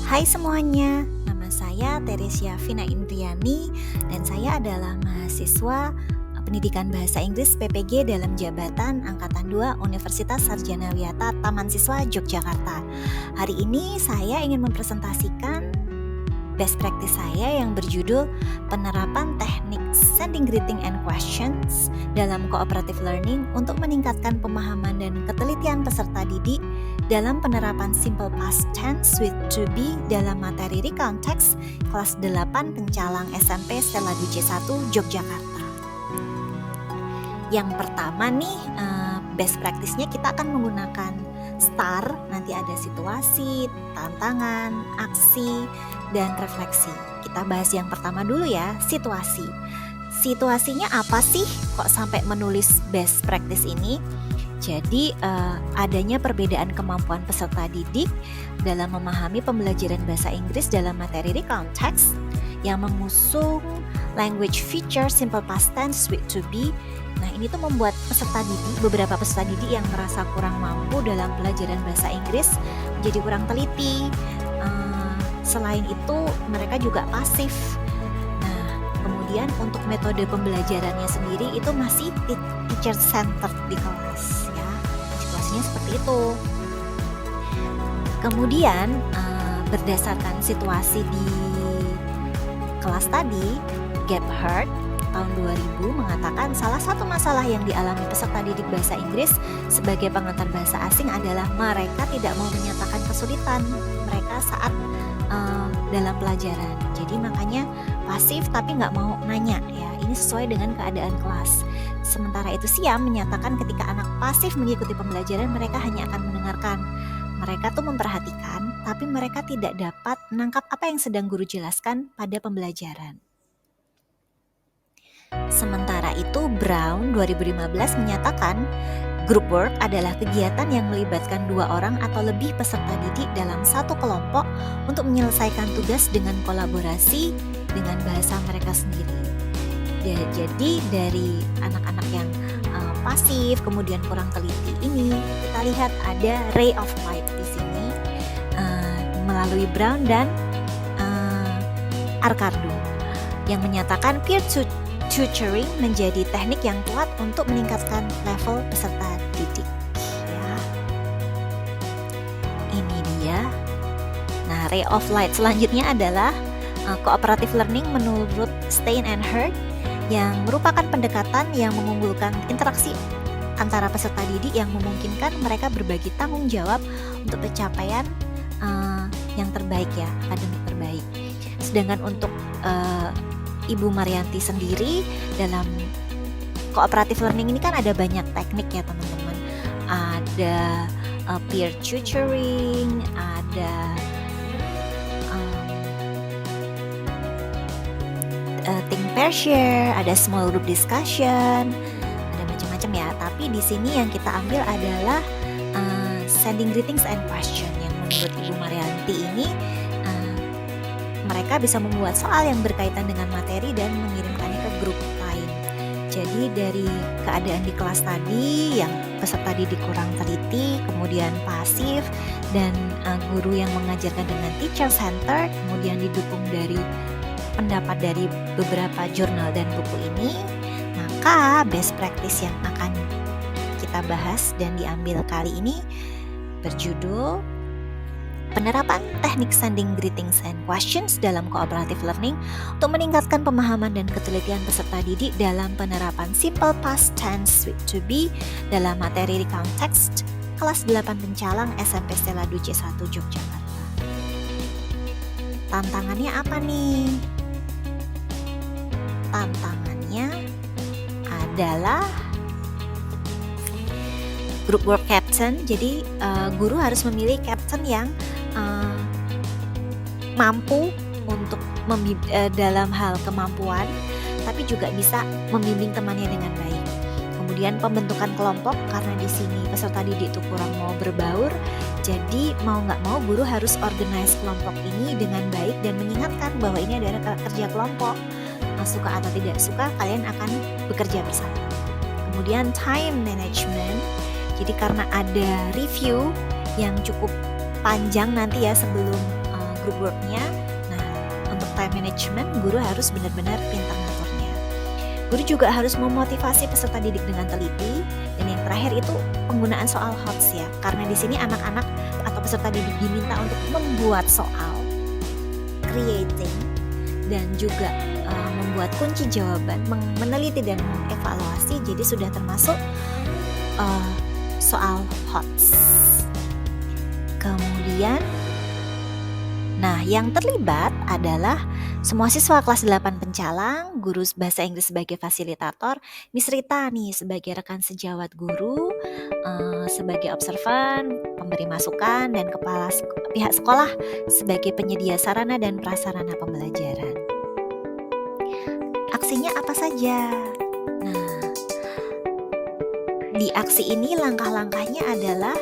Hai semuanya, nama saya Teresia Vina Indriani dan saya adalah mahasiswa Pendidikan Bahasa Inggris PPG dalam jabatan Angkatan 2 Universitas Sarjana Wiyata Taman Siswa Yogyakarta. Hari ini saya ingin mempresentasikan best practice saya yang berjudul penerapan teknik sending greeting and questions dalam cooperative learning untuk meningkatkan pemahaman dan ketelitian peserta didik dalam penerapan simple past tense with to be dalam materi recount text kelas 8 Pencalang SMP Stella Duce 1 Yogyakarta. Yang pertama nih, best practice-nya kita akan menggunakan STAR, nanti ada situasi, tantangan, aksi, dan refleksi. Kita bahas yang pertama dulu ya, situasi. Situasinya apa sih kok sampai menulis best practice ini? Jadi adanya perbedaan kemampuan peserta didik dalam memahami pembelajaran bahasa Inggris dalam materi recount text yang mengusung language feature simple past tense with to be. Nah, ini tuh membuat beberapa peserta didik yang merasa kurang mampu dalam pelajaran bahasa Inggris menjadi kurang teliti. Selain itu, mereka juga pasif. Nah, kemudian untuk metode pembelajarannya sendiri itu masih teacher centered di kelas, ya. Situasinya seperti itu. Kemudian berdasarkan situasi di kelas tadi, Gebhardt tahun 2000 mengatakan salah satu masalah yang dialami peserta didik bahasa Inggris sebagai pengantar bahasa asing adalah mereka tidak mau menyatakan kesulitan mereka saat dalam pelajaran. Jadi makanya pasif tapi nggak mau nanya ya. Ini sesuai dengan keadaan kelas. Sementara itu Siam menyatakan ketika anak pasif mengikuti pembelajaran mereka hanya akan mendengarkan. Mereka tuh memperhatikan tapi mereka tidak dapat menangkap apa yang sedang guru jelaskan pada pembelajaran. Sementara itu, Brown 2015 menyatakan group work adalah kegiatan yang melibatkan 2 orang atau lebih peserta didik dalam satu kelompok untuk menyelesaikan tugas dengan kolaborasi dengan bahasa mereka sendiri. Jadi dari anak-anak yang pasif kemudian kurang teliti ini, kita lihat ada ray of light di sini melalui Brown dan Arcardo yang menyatakan peer tutoring menjadi teknik yang kuat untuk meningkatkan level peserta didik. Ya. Ini dia. Nah, ray of light selanjutnya adalah cooperative learning menurut Stein and Herd yang merupakan pendekatan yang mengunggulkan interaksi antara peserta didik yang memungkinkan mereka berbagi tanggung jawab untuk pencapaian yang terbaik ya, akademik terbaik. Sedangkan untuk Ibu Marianti sendiri dalam cooperative learning ini kan ada banyak teknik ya teman-teman. Ada peer tutoring, ada think pair share, ada small group discussion, ada macam-macam ya. Tapi di sini yang kita ambil adalah sending greetings and question yang menurut Ibu Marianti ini mereka bisa membuat soal yang berkaitan dengan materi dan mengirimkannya ke grup lain. Jadi dari keadaan di kelas tadi yang peserta didik kurang teliti, kemudian pasif, dan guru yang mengajarkan dengan teacher center, kemudian didukung dari pendapat dari beberapa jurnal dan buku ini, maka best practice yang akan kita bahas dan diambil kali ini berjudul penerapan teknik sending greetings and questions dalam cooperative learning untuk meningkatkan pemahaman dan ketelitian peserta didik dalam penerapan simple past tense with to be dalam materi recount text kelas 8 Pencalang SMP Stella Duce 1 Yogyakarta. Tantangannya apa nih? Tantangannya adalah group work captain. Jadi guru harus memilih captain yang mampu untuk dalam hal kemampuan, tapi juga bisa membimbing temannya dengan baik. Kemudian pembentukan kelompok, karena di sini peserta didik itu kurang mau berbaur, jadi mau nggak mau guru harus organize kelompok ini dengan baik dan mengingatkan bahwa ini adalah kerja kelompok. Suka atau tidak suka, kalian akan bekerja bersama. Kemudian time management, jadi karena ada review yang cukup panjang nanti ya sebelum group worknya. Nah, untuk time management, guru harus benar-benar pintar ngaturnya. Guru juga harus memotivasi peserta didik dengan teliti. Dan yang terakhir itu penggunaan soal HOTS ya, karena di sini anak-anak atau peserta didik diminta untuk membuat soal, creating, dan juga membuat kunci jawaban, meneliti dan mengevaluasi. Jadi sudah termasuk soal HOTS. Kemudian, nah yang terlibat adalah semua siswa kelas 8 pencalang, guru bahasa Inggris sebagai fasilitator, Miss Rita nih sebagai rekan sejawat guru, sebagai observan, pemberi masukan, dan kepala pihak sekolah sebagai penyedia sarana dan prasarana pembelajaran. Aksinya apa saja? Nah, di aksi ini langkah-langkahnya adalah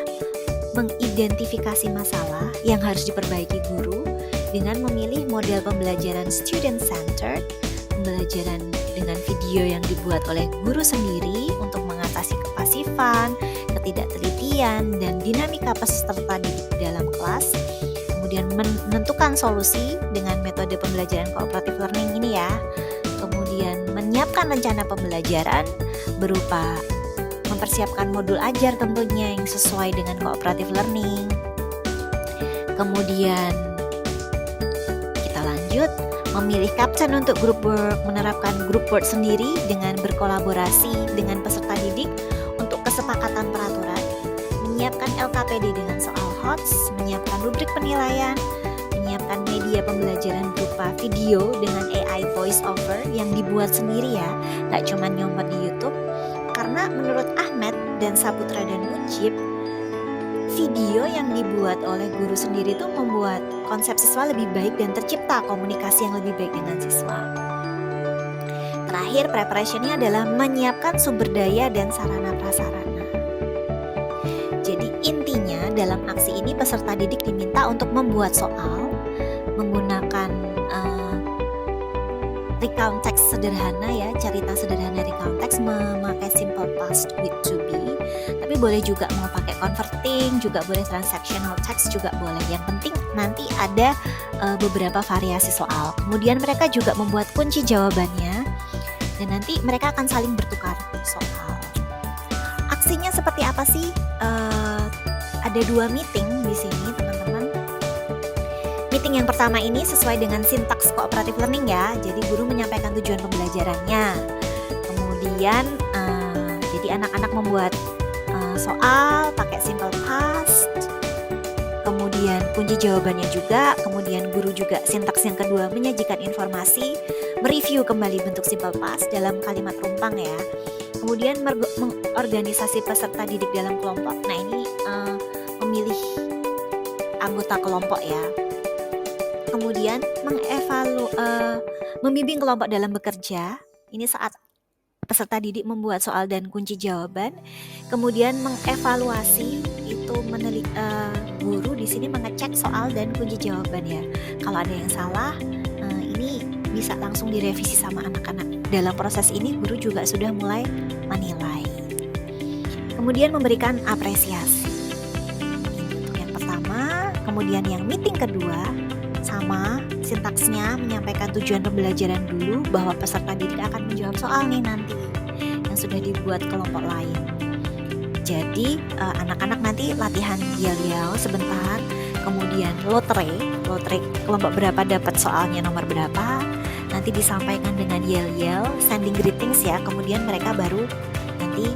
mengidentifikasi masalah yang harus diperbaiki guru dengan memilih model pembelajaran student-centered, pembelajaran dengan video yang dibuat oleh guru sendiri untuk mengatasi kepasifan, ketidaktelitian, dan dinamika peserta didik dalam kelas. Kemudian menentukan solusi dengan metode pembelajaran cooperative learning ini ya. Kemudian menyiapkan rencana pembelajaran berupa mempersiapkan modul ajar tentunya yang sesuai dengan cooperative learning. Kemudian kita lanjut memilih kapten untuk group work, menerapkan group work sendiri dengan berkolaborasi dengan peserta didik untuk kesepakatan peraturan, menyiapkan LKPD dengan soal HOTS, menyiapkan rubrik penilaian, menyiapkan media pembelajaran berupa video dengan AI voice over yang dibuat sendiri ya, gak cuma nyomot di YouTube. Karena menurut Ahmed dan Saputra dan Mujib, video yang dibuat oleh guru sendiri itu membuat konsep siswa lebih baik dan tercipta komunikasi yang lebih baik dengan siswa. Terakhir, preparationnya adalah menyiapkan sumber daya dan sarana prasarana. Jadi intinya dalam aksi ini peserta didik diminta untuk membuat soal menggunakan recount text sederhana ya, cerita sederhana recount text, memakai simple past with to be, tapi boleh juga mau pakai converting, juga boleh transactional text juga boleh. Yang penting nanti ada beberapa variasi soal. Kemudian mereka juga membuat kunci jawabannya dan nanti mereka akan saling bertukar soal. Aksinya seperti apa sih? Ada 2 meeting di sini teman-teman. Meeting yang pertama ini sesuai dengan sintaks cooperative learning ya. Jadi guru menyampaikan tujuan pembelajarannya. Kemudian jadi anak-anak membuat soal pakai simple past. Kemudian kunci jawabannya juga. Kemudian guru juga sintaks yang kedua menyajikan informasi, mereview kembali bentuk simple past dalam kalimat rumpang ya. Kemudian mengorganisasi peserta didik dalam kelompok. Nah ini memilih anggota kelompok ya. Kemudian membimbing kelompok dalam bekerja. Ini saat peserta didik membuat soal dan kunci jawaban. Kemudian mengevaluasi itu guru di sini mengecek soal dan kunci jawaban ya. Kalau ada yang salah, ini bisa langsung direvisi sama anak-anak. Dalam proses ini guru juga sudah mulai menilai. Kemudian memberikan apresiasi. Itu yang pertama. Kemudian yang meeting kedua sama sintaksnya menyampaikan tujuan pembelajaran dulu, bahwa peserta didik akan menjawab soal nih nanti yang sudah dibuat kelompok lain. Jadi anak-anak nanti latihan yel-yel sebentar, kemudian lotre kelompok berapa dapat soalnya nomor berapa, nanti disampaikan dengan yel-yel, sending greetings ya, kemudian mereka baru nanti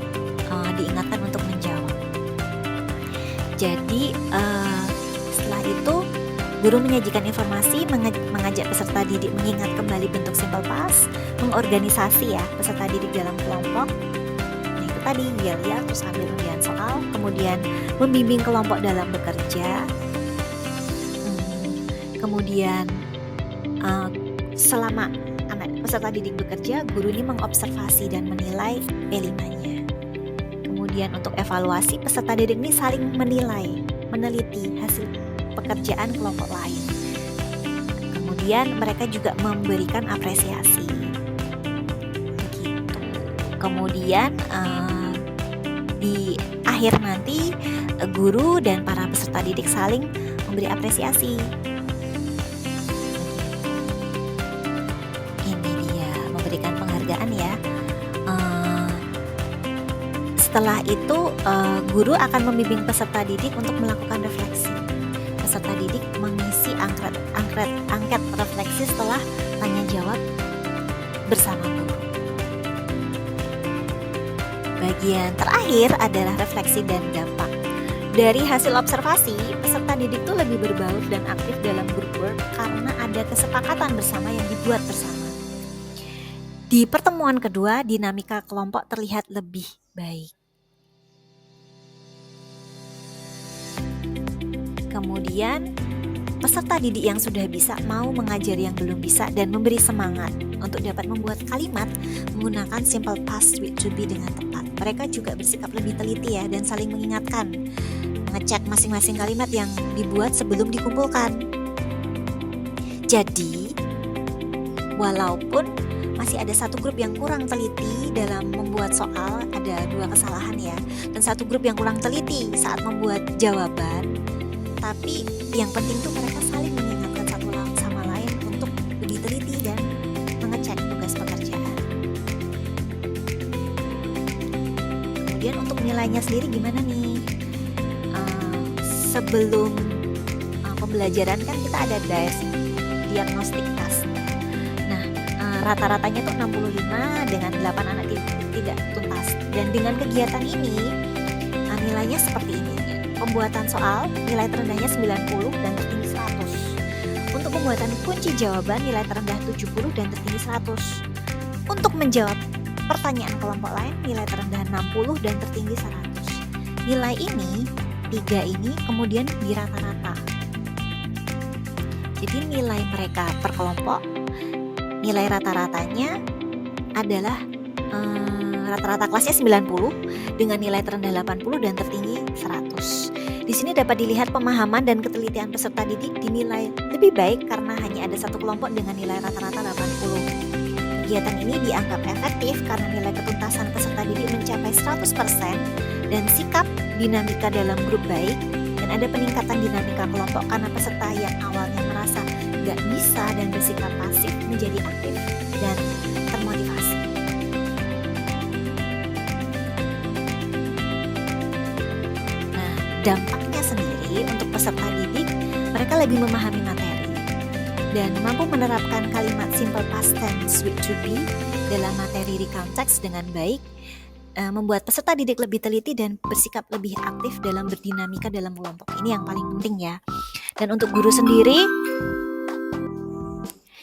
diingatkan untuk menjawab. Jadi setelah itu guru menyajikan informasi, mengajak peserta didik mengingat kembali bentuk simple past, mengorganisasi ya peserta didik dalam kelompok. Nah itu tadi yel-yel, terus ambil undian soal, kemudian membimbing kelompok dalam bekerja. Kemudian selama anak peserta didik bekerja, guru ini mengobservasi dan menilai P5-nya. Kemudian untuk evaluasi, peserta didik ini saling menilai, meneliti hasil pekerjaan kelompok lain. Kemudian mereka juga memberikan apresiasi. Begitu. Kemudian di akhir nanti guru dan para peserta didik saling memberi apresiasi. penghargaan ya. Setelah itu guru akan membimbing peserta didik untuk melakukan refleksi. Peserta didik mengisi angket refleksi setelah tanya jawab bersama guru. Bagian terakhir adalah refleksi dan dampak. Dari hasil observasi, peserta didik tuh lebih berbaur dan aktif dalam group work karena ada kesepakatan bersama yang dibuat bersama. Di pertemuan kedua, dinamika kelompok terlihat lebih baik. Kemudian, peserta didik yang sudah bisa mau mengajar yang belum bisa dan memberi semangat untuk dapat membuat kalimat menggunakan simple past with to be dengan tepat. Mereka juga bersikap lebih teliti ya dan saling mengingatkan, mengecek masing-masing kalimat yang dibuat sebelum dikumpulkan. Jadi, walaupun masih ada satu grup yang kurang teliti dalam membuat soal, ada 2 kesalahan ya, dan satu grup yang kurang teliti saat membuat jawaban, tapi yang penting tuh mereka saling mengingatkan satu sama lain untuk lebih teliti dan mengecek tugas pekerjaan. Kemudian untuk nilainya sendiri gimana nih? Sebelum pembelajaran kan kita ada diagnostik task. Nah, rata-ratanya tuh 65 dengan 8 anak tidak tuntas. Dan dengan kegiatan ini nilainya seperti ini. Pembuatan soal nilai terendahnya 90 dan tertinggi 100. Untuk pembuatan kunci jawaban nilai terendah 70 dan tertinggi 100. Untuk menjawab pertanyaan kelompok lain nilai terendah 60 dan tertinggi 100. Nilai ini 3 ini kemudian dirata-rata. Jadi nilai mereka per kelompok, nilai rata-ratanya adalah rata-rata kelasnya 90 dengan nilai terendah 80 dan tertinggi 100. Di sini dapat dilihat pemahaman dan ketelitian peserta didik dinilai lebih baik karena hanya ada satu kelompok dengan nilai rata-rata 80. Kegiatan ini dianggap efektif karena nilai ketuntasan peserta didik mencapai 100% dan sikap dinamika dalam grup baik, dan ada peningkatan dinamika kelompok karena peserta yang awalnya merasa gak bisa dan bersikap pasif menjadi aktif dan termotivasi. Nah, dampaknya sendiri untuk peserta didik, mereka lebih memahami materi dan mampu menerapkan kalimat simple past tense with to be dalam materi recount text dengan baik, membuat peserta didik lebih teliti dan bersikap lebih aktif dalam berdinamika dalam kelompok. Ini yang paling penting ya. Dan untuk guru sendiri,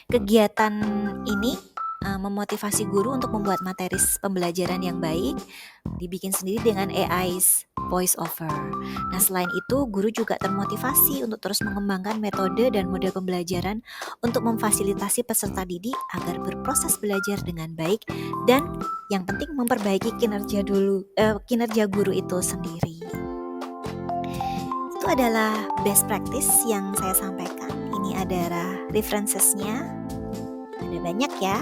kegiatan ini memotivasi guru untuk membuat materi pembelajaran yang baik, dibikin sendiri dengan AI's voice over. Nah, selain itu, guru juga termotivasi untuk terus mengembangkan metode dan model pembelajaran untuk memfasilitasi peserta didik agar berproses belajar dengan baik dan yang penting memperbaiki kinerja guru itu sendiri. Itu adalah best practice yang saya sampaikan. Ini adalah references-nya. Ada banyak ya.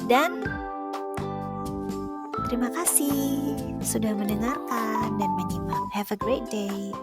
Dan terima kasih sudah mendengarkan dan menyimak. Have a great day.